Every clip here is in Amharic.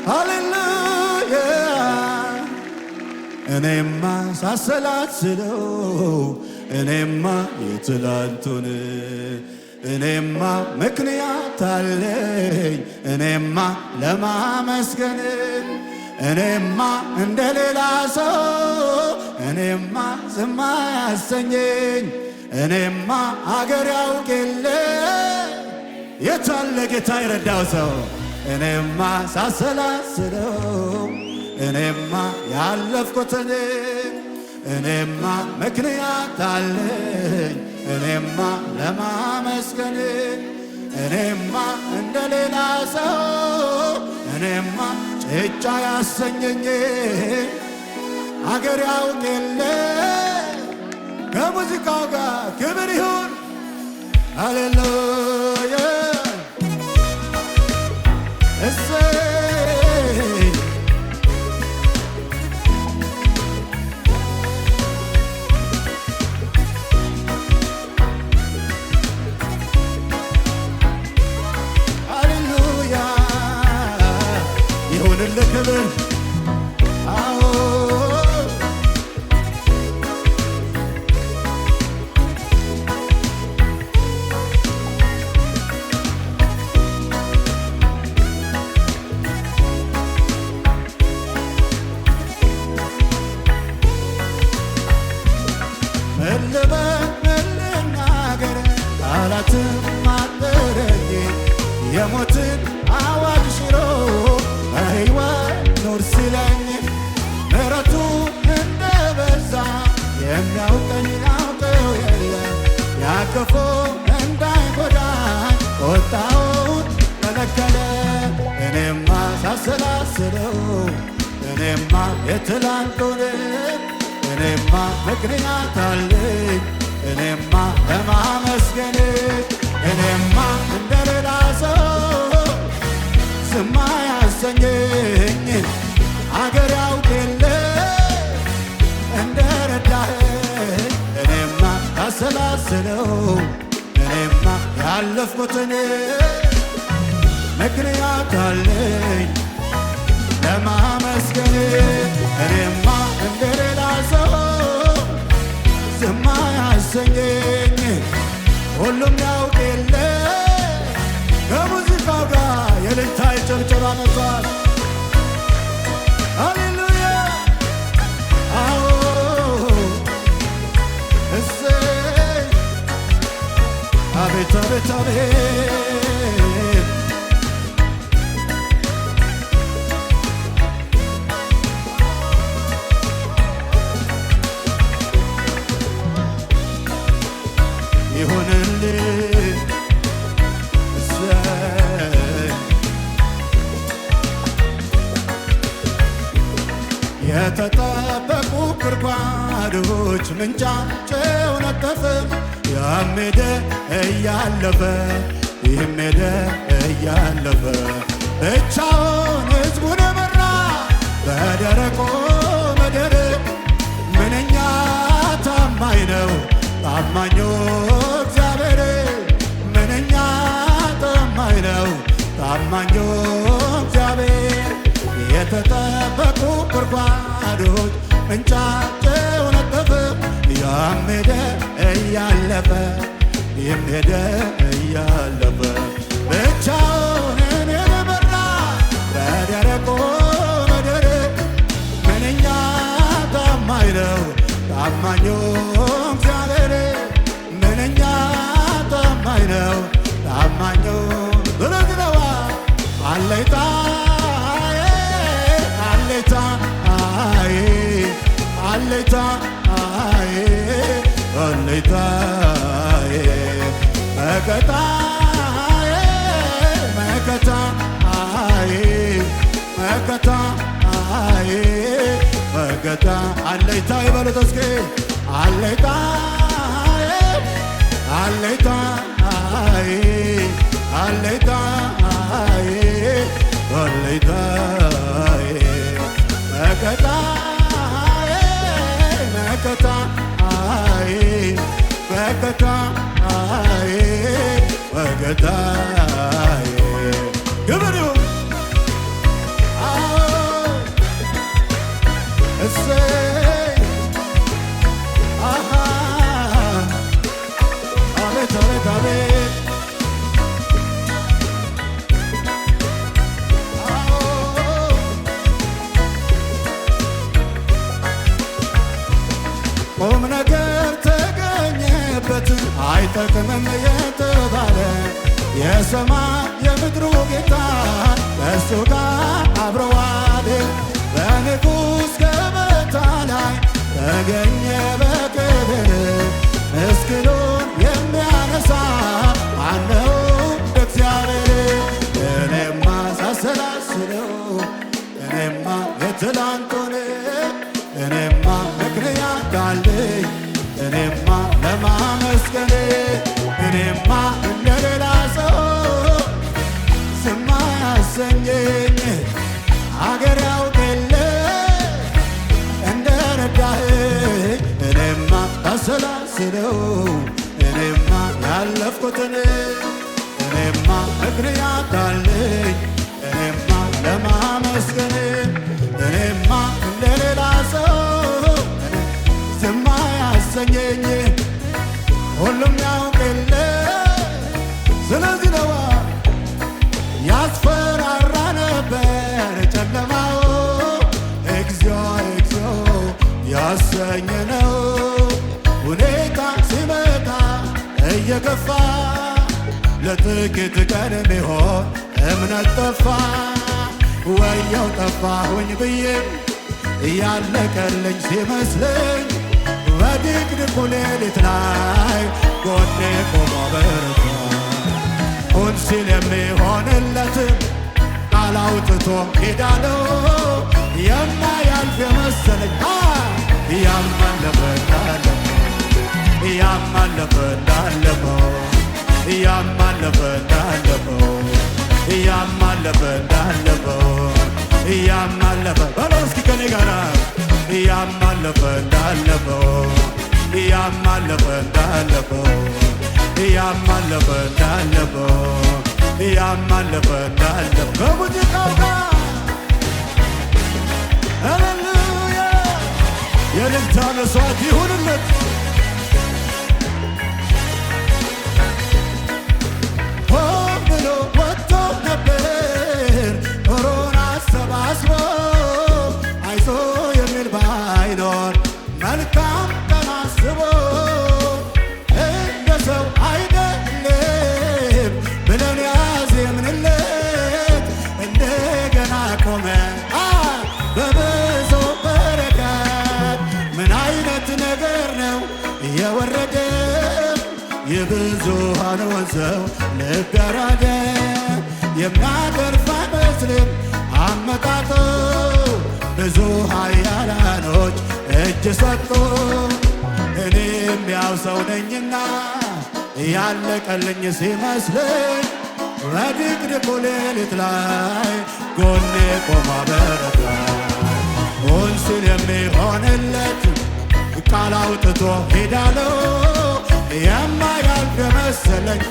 ሃሌሉያ እኔማ ሳሰላስለው እኔማ የትላንቱን እኔማ ምክንያት አለኝ እኔማ ለማመስገን እኔማ እንደሌላ ሰው እኔማ ዝም አያሰኘኝ እኔማ አገር ያውቅ የለ የታለ ጌታ የረዳው ሰው እኔማ ሳሰላስለው እኔማ ያለፍኩትን እኔማ ምክንያት አለኝ እኔማ ለማመስገን እኔማ እንደሌላ ሰው እኔማ ጭጫ ያሰኘኝ አገር ያውቅ የለ ከሙዚቃው ጋር ክብር ይሁን ሃሌሉያ እሰይ ሃሌሉያ ይሁንልህ ክብር ልናገር ቃላትም አጠረኝ የሞትን አዋጅ ሽሮ በሕይወት ኑር ሲለኝ ምሕረቱ እንደበዛ የሚያውቀኝ ያውቀው የለ ያክፉ እንዳይጎዳኝ ቁጣውን ከለከለ እኔማ ሳሰላስለው እኔማ የትላንቱን እኔማ ምክንያት አለኝ እኔማ ለማመስገን እኔማ እንደሌላ ሰው ዝም አያሰኘኝ አገር ያውቅ የለ እንደረዳኸኝ እኔማ ሳሰላስለው እኔማ ያለፍኩትን ምክንያት አለኝ ለማመስገን እኔማ እንደሌላ ሰው ዝም አያሰኘኝ ሁሉም ያውቅ የለ ከሙዚቃው ጋር የልልታ የጭብጨባ መሷል ሃሌሉያ አዎ እሰይ አቤት አቤት አቤት የተጠበቁ ጉድጓዶች ምንጫቸው ነጠፈ ያም ሄደ እያለፈ ይህም ሄደ እያለፈ ብቻውን ሕዝቡን መራ በደረቆ ምድር ምንኛ ታማኝ ነው ታማኙ እግዚአብሔር ምንኛ ታማኝ ነው ታማኙ እግዚአብሔር የተጠበቁ ጉድጓዶች ምንጫቸው ነጠፈ ያም ሄደ እያለፈ ይህም ሄደ እያለፈ ብቻውን እኔን መራ በደረቁ ምድር ምንኛ ታማኝ ነው ታማኙ እግዚአብሔር ምንኛ ታማኝ ነው ታማኙ ብለግነዋ አለይታ አለይታ አለይታ መከታ መከታ መከታ መከታ አለይታ ይበሉት እስኪ አለይታ አለይታ አለይታ አለይታ መከታ መከታ መከታ መከታ ግብር አይጠቅምም የተባለ የሰማይ የምድሩ ጌታ ከእሱ ጋር አብረዋል። በንጉሥ ገበታ ላይ ተገኘ በክብር ምስኪኑን የሚያነሳ ማነው እግዚአብሔር? እኔማ ሳሰላስለው እኔማ የትላንቱን እኔማ ምክንያት አለኝ እኔማ ለማመስገን እኔማ እንደሌላ ሰው ዝም አያሰኘኝ አገር ያውቅ የለ እንደረዳኸኝ እኔማ ሳሰላስለው እኔማ ያለፍኩትን እኔማ ምክንያት አለኝ እኔማ ለማመስገን እኔማ እንደሌላ ሰው ዝም አያሰኘኝ ሁሉም ያውቅ የለ ስለዚህ ነዋ ያስፈራራ ነበር ጨለማው እግዚኦ እግዚኦ ያሰኘ ነው ሁኔታ ሲመጣ እየገፋ ለጥቂት ቀን ቢሆን እምነት ጠፋ ወየው ጠፋሁኝ ብዬ እያለቀልኝ ሲመስለኝ በድቅድቁ ሌሊት ላይ ጎኔ ቆሞ በረታ ሁን ሲል የሚሆንለትም ቃል አውጥቶ ሄዳለው የማያልፍ የመሰለኝ ያማለፈ እንዳለፈው ያማለፈ እንዳለፈው ያማለፈ እንዳለፈው ያማለፈ እንዳለፈው ያማለፈ በለው እስኪ ከኔ ጋር ያማለፈ እንዳለፈው ያማለፈ እንዳለፈው ያማለፈ እንዳለፈው ያማለፈ እንዳለፈው ከሙዚቃው ጋር ሃሌሉያ የእልልታ መስዋዕት ይሁንለት። ሆን ብሎ ወጥቶ ነበር ጦሩን አሰባስቦ አይዞ የሚል ባይኖር መልካም ቀን አስቦ እንደ ሰው አይደለም ብለን ያዜምንለት እንደገና ቆመ በብዙ በረከት። ምን አይነት ነገር ነው የወረደ የብዙሃን ወንዘው ልብ ያራደ የሚያተርፍ አይመስልም አመጣጡ ብዙ ኃያላኖች እጅ ሰጡ። እኔም ያው ሰው ነኝና ያለቀልኝ ሲመስለኝ በድቅድቁ ሌሊት ላይ ጎኔ ቆማ በረታ ሁን ሲል የሚሆንለት ቃል አውጥቶ ሄዳለው የማያልፍ የመሰለኝ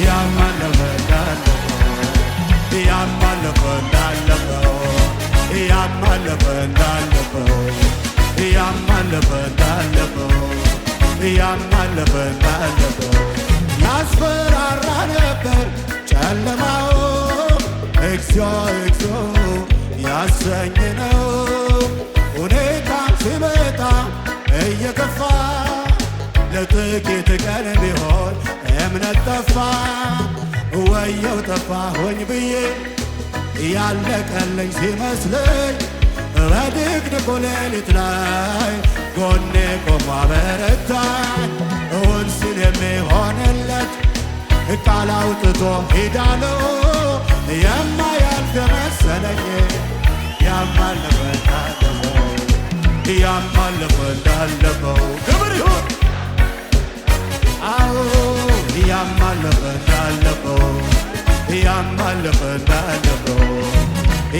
ያማለፈ እንዳለፈው ያማለፈ እንዳለፈው ያማለፈ እንዳለፈው ያማለፈ እንዳለፈው ያማለፈ እንዳለፈው ያስፈራራ ነበር ጨለማው እግዚኦ እግዚኦ ያሰኝ ነው ሁኔታ ሲመጣ እየከፋ ለጥቂት ቀን ቢሆን እምነት ጠፋ ወየው ጠፋሁኝ ብዬ ያለቀልኝ ሲመስለኝ በድቅድቁ ሌሊት ላይ ጎኔ ቆሞ አበረታኝ እውን ሲል የሚሆንለት ቃል አውጥቶ ሄዳለው የማያልፍ የመሰለኝ ያማለፈ እንዳለፈው ያማለፈ እንዳለፈው ክብር ይሁን አዎ ያማለፈ እንዳለፈው ያማለፈ እንዳለፈው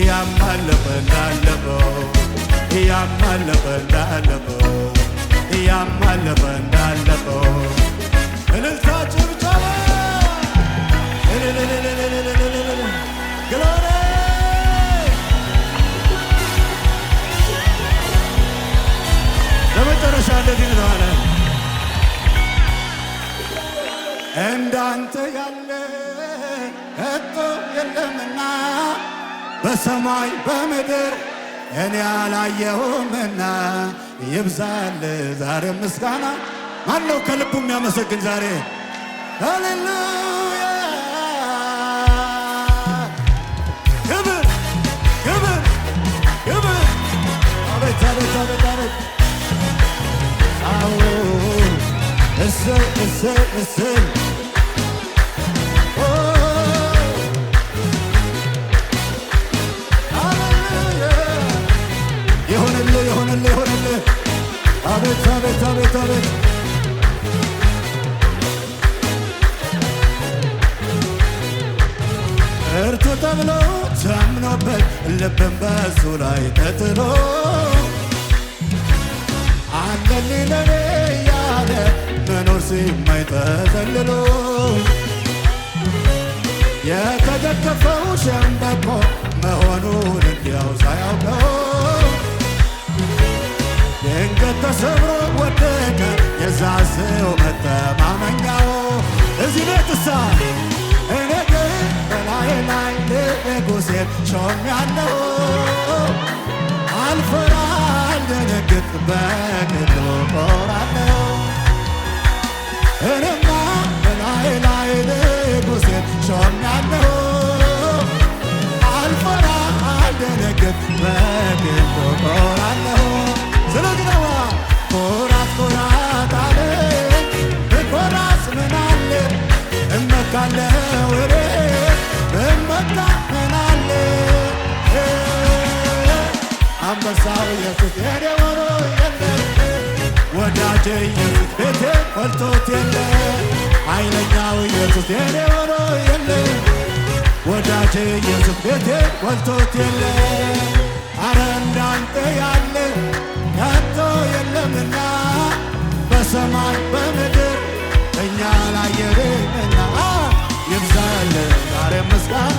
ያማለፈ እንዳለፈው ያማለፈ እንዳለፈው ያማለፈ እንዳለፈው እልልታ ጭብጨባ ግሎሪ ለመጨረሻ እንደዚህ ነዋለ እንዳንተ ያለ ከቶ የለምና በሰማይ በምድር እኔ አላየሁምና ይብዛል ዛሬ ምስጋና ማነው ከልቡ የሚያመሰግን ዛሬ? ሃሌሉያ ክብር ክብር ክብር አቤት አቤት አቤት አቤት አዎ እሰይ እሰይ እሰይ ይሆንልህ ይሆንልህ ይሆንልህ አቤት አቤት አቤት አቤት እርቱ ተብሎ ታምኖበት ልብን በሱ ላይ ተጥሎ አለልኝ ለኔ ያለ መኖር ሲማኝ ተዘልሎ የተደገፈው ሸምበቆ መሆኑን እንዲያው ሳያውቀው ድንገት ተሰብሮ ወደቀ የዛ ሰው መተማመኛው። እዚህ ቤትሳ እኔ ግን በላይ ላይ ንጉሴን ሾሜያለሁ አልፈራ አልደነግጥ በግል እኮራለሁ። እኔማ በላይ ላይ ንጉሴን ሾሜያለሁ አልፈራ አልደነግጥ በግል እኮራለሁ። ስለዚህ ነዋ ኮራት ኮራት አለ ብኮራስ ምን አለ እመካለሁ እኔ ብመካ ምን አለ አንበሳው ኢየሱስ የኔ ሆኖ የለ ወዳጄ ኢየሱስ ቤቴ ሞልቶት የለ ኃይለኛው ኢየሱስ የኔ ሆኖ የለ ወዳጄ ኢየሱስ ቤቴ ሞልቶት የለ አረ እንዳንተ ያለ ከቶ የለምና በሰማይ በምድር እኛ ላየንምና ይብዛል ዛሬ ምስጋና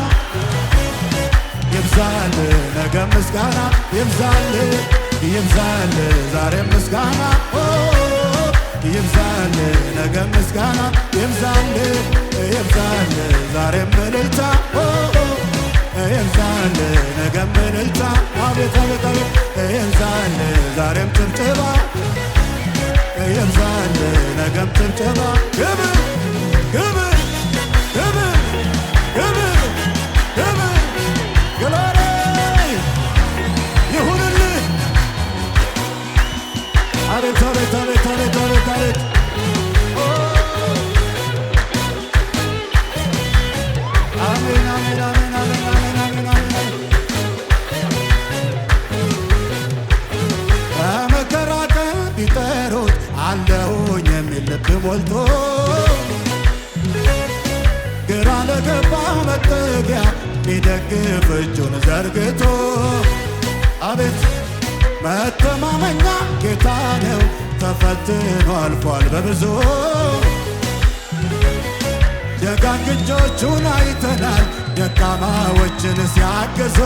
ይብዛል ነገ ምስጋና ይብዛል ይብዛል ዛሬ ምስጋና ይብዛል ነገ ምስጋና ይብዛል ይብዛል ዛሬ እልልታ ይብዛል ነገ እልልታ አቤት አቤት አቤት ይብዛል ዛሬም ጭብጨባ ይብዛል ነገም ጭብጨባ ክብር ክብር ክብር ክብር ክብር ግሎሪ ይሁንልህ። አቤት አቤት አቤት አቤት አቤት አቤት አሜን አሜን አሜን አሜን አሜን አሜን አሜን በመከራ ቀን ቢጠሩት አለሁኝ የሚል ልብ ሞልቶ ግራ ለገባ መጠጊያ ቢደግፍ እጁን ዘርግቶ አቤት መተማመኛ ጌታ ነው ተፈትኖ አልፏል በብዙ ደጋግ እጆቹን አይተናል ደካማዎችን ሲያግዙ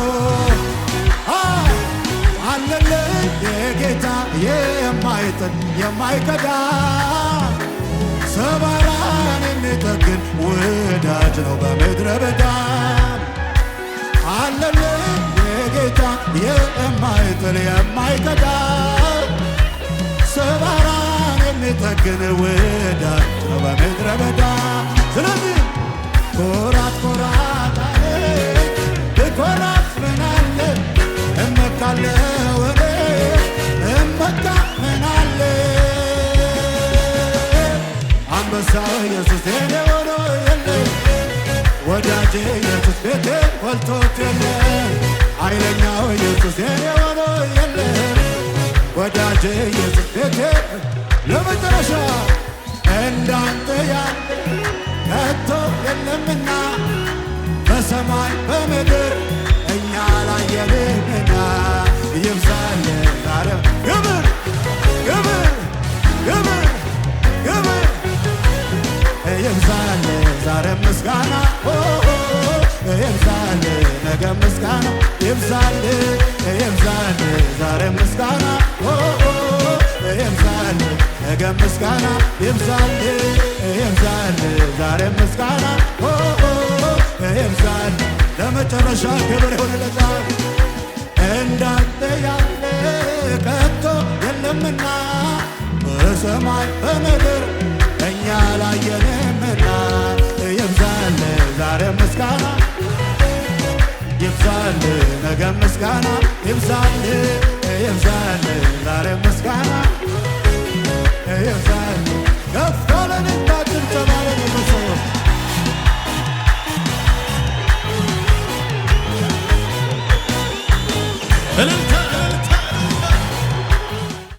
አለልኝ የጌታ የማይጥል የማይከዳ ሰባራን የሚጠግን ወዳጅ ነው በምድረ በዳ አለልኝ የጌታ የማይጥል የማይከዳ ሰባራን የሚጠግን ወዳጅ ነው በምድረ በዳ። ስለዚህ ኮራት ኮራት አለ ብኮራት ምን አለ እመካለሁ እኔ እመካ ምን አለ አንበሳው ኢየሱስ የኔ ሆኖ የለ ወዳጄ ኢየሱስ ቤቴ ሞልቶት የለ ኃይለኛው ኢየሱስ የኔ ሆኖ የለ ወዳጄ ኢየሱስ ቤቴ ለመጨረሻ እንዳንተ ያለ ከቶ የለምና በሰማይ በምድር እኛ ላየንምና ይብዛል ዛሬ ክብር ክብር ክብር ክብር ይብዛል ዛሬ ምስጋና ይብዛል ነገ ምስጋና ይብዛል ይብዛል ዛሬ ምስጋና ይብዛል ነገ ምስጋና ይብዛል ይብዛል ዛሬ ምስጋና ይብዛል ለመጨረሻ ክብር ይሁንለታ እንዳንተ ያለ ከቶ የለምና በሰማይ በምድር እኛ ላየንምና ይብዛል ዛሬ ምስጋና ይብዛል ነገ ምስጋና ይብዛል ዛሬ ምስጋና ይብዛል